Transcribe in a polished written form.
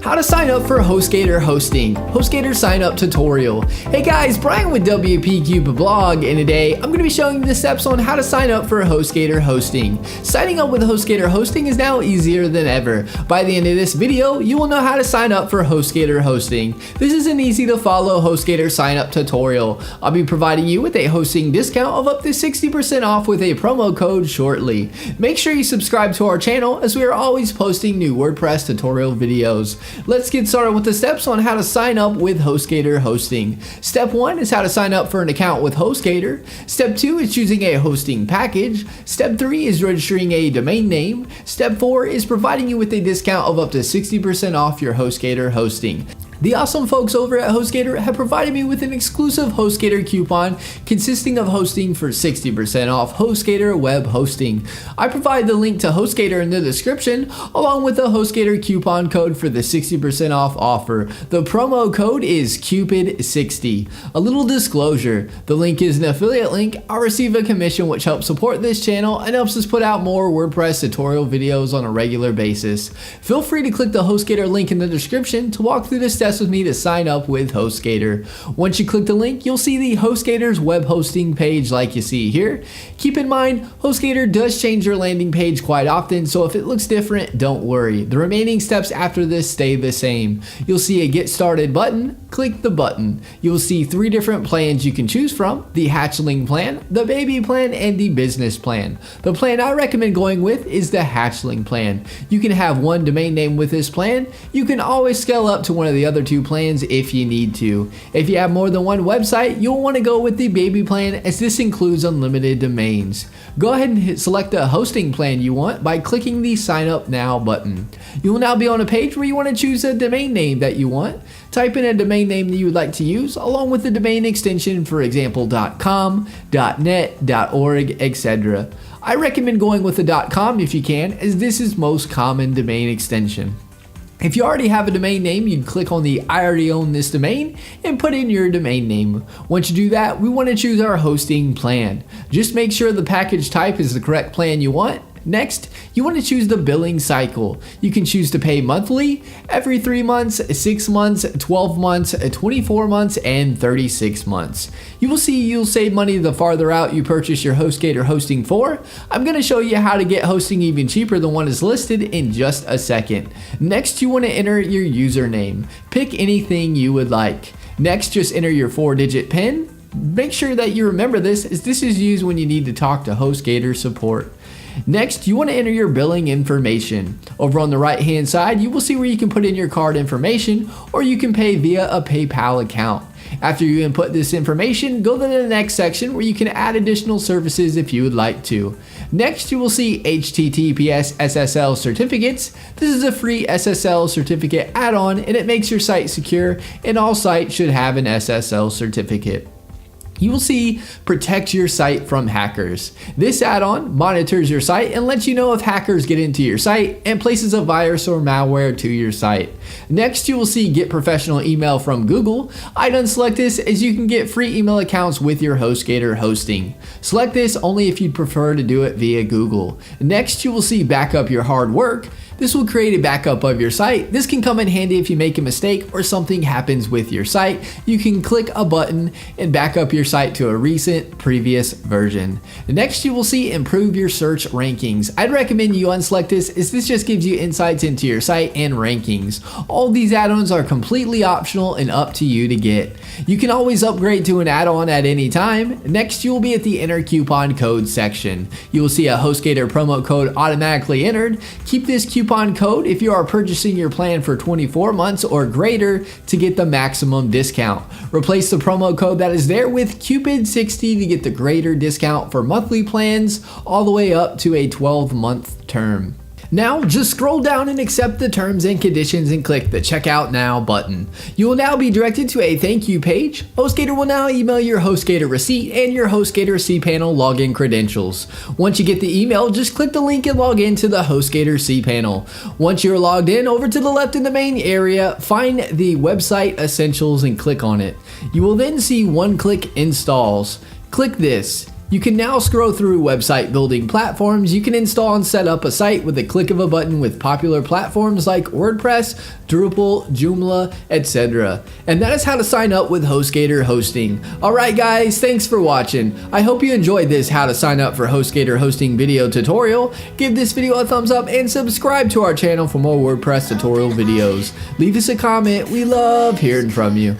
How to sign up for Hostgator hosting. Hostgator sign up tutorial. Hey guys, Brian with WPCube blog, and today I'm going to be showing you the steps on how to sign up for Hostgator hosting. Signing up with Hostgator hosting is now easier than ever. By the end of this video, you will know how to sign up for Hostgator hosting. This is an easy to follow Hostgator sign up tutorial. I'll be providing you with a hosting discount of up to 60% off with a promo code shortly. Make sure you subscribe to our channel as we are always posting new WordPress tutorial videos. Let's get started with the steps on how to sign up with Hostgator hosting. Step 1 is how to sign up for an account with Hostgator. Step 2 is choosing a hosting package. Step 3 is registering a domain name. Step 4 is providing you with a discount of up to 60% off your Hostgator hosting. The awesome folks over at Hostgator have provided me with an exclusive Hostgator coupon consisting of hosting for 60% off Hostgator web hosting. I provide the link to Hostgator in the description along with the Hostgator coupon code for the 60% off offer. The promo code is Cupid60. A little disclosure, the link is an affiliate link. I receive a commission which helps support this channel and helps us put out more WordPress tutorial videos on a regular basis. Feel free to click the Hostgator link in the description to walk through the steps with me to sign up with Hostgator. Once you click the link, you'll see the Hostgator's web hosting page like you see here. Keep in mind, Hostgator does change their landing page quite often, so if it looks different, don't worry. The remaining steps after this stay the same. You'll see a Get Started button. Click the button. You'll see 3 different plans you can choose from: the Hatchling plan, the Baby plan, and the Business plan. The plan I recommend going with is the Hatchling plan. You can have one domain name with this plan. You can always scale up to one of the other 2 plans if you need to. If you have more than one website, you'll want to go with the Baby plan as this includes unlimited domains. Go ahead and select the hosting plan you want by clicking the Sign Up Now button. You will now be on a page where you want to choose a domain name that you want. Type in a domain name that you would like to use along with the domain extension, for example .com, .net, .org, etc. I recommend going with the .com if you can, as this is most common domain extension. If you already have a domain name, you'd click on the I already own this domain and put in your domain name. Once you do that, we want to choose our hosting plan. Just make sure the package type is the correct plan you want. Next, you want to choose the billing cycle. You can choose to pay monthly, every 3 months, 6 months, 12 months, 24 months, and 36 months. You will see you'll save money the farther out you purchase your Hostgator hosting for. I'm going to show you how to get hosting even cheaper than what is listed in just a second. Next, you want to enter your username. Pick anything you would like. Next, just enter your 4-digit PIN. Make sure that you remember this, as this is used when you need to talk to Hostgator support. Next, you want to enter your billing information. Over on the right hand side, you will see where you can put in your card information, or you can pay via a PayPal account. After you input this information, go to the next section where you can add additional services if you would like to. Next, you will see HTTPS SSL certificates. This is a free SSL certificate add-on, and it makes your site secure, and all sites should have an SSL certificate. You will see Protect Your Site from Hackers. This add-on monitors your site and lets you know if hackers get into your site and places a virus or malware to your site. Next, you will see Get Professional Email from Google. I'd unselect this as you can get free email accounts with your Hostgator hosting. Select this only if you'd prefer to do it via Google. Next, you will see Backup Your Hard Work. This will create a backup of your site. This can come in handy if you make a mistake or something happens with your site. You can click a button and back up your site to a recent previous version. Next, you will see Improve Your Search Rankings. I'd recommend you unselect this, as this just gives you insights into your site and rankings. All these add-ons are completely optional and up to you to get. You can always upgrade to an add-on at any time. Next, you will be at the Enter Coupon Code section. You will see a Hostgator promo code automatically entered. Keep this coupon code if you are purchasing your plan for 24 months or greater to get the maximum discount. Replace the promo code that is there with Cupid60 to get the greater discount for monthly plans all the way up to a 12-month term. Now, just scroll down and accept the terms and conditions and click the Checkout Now button. You will now be directed to a thank you page. Hostgator will now email your Hostgator receipt and your Hostgator cPanel login credentials. Once you get the email, just click the link and log into the Hostgator cPanel. Once you're logged in, over to the left in the main area, find the Website Essentials and click on it. You will then see one-click installs. Click this. You can now scroll through website building platforms. You can install and set up a site with a click of a button with popular platforms like WordPress, Drupal, Joomla, etc. And that is how to sign up with Hostgator hosting. Alright guys, thanks for watching. I hope you enjoyed this how to sign up for Hostgator hosting video tutorial. Give this video a thumbs up and subscribe to our channel for more WordPress tutorial videos. Leave us a comment, we love hearing from you.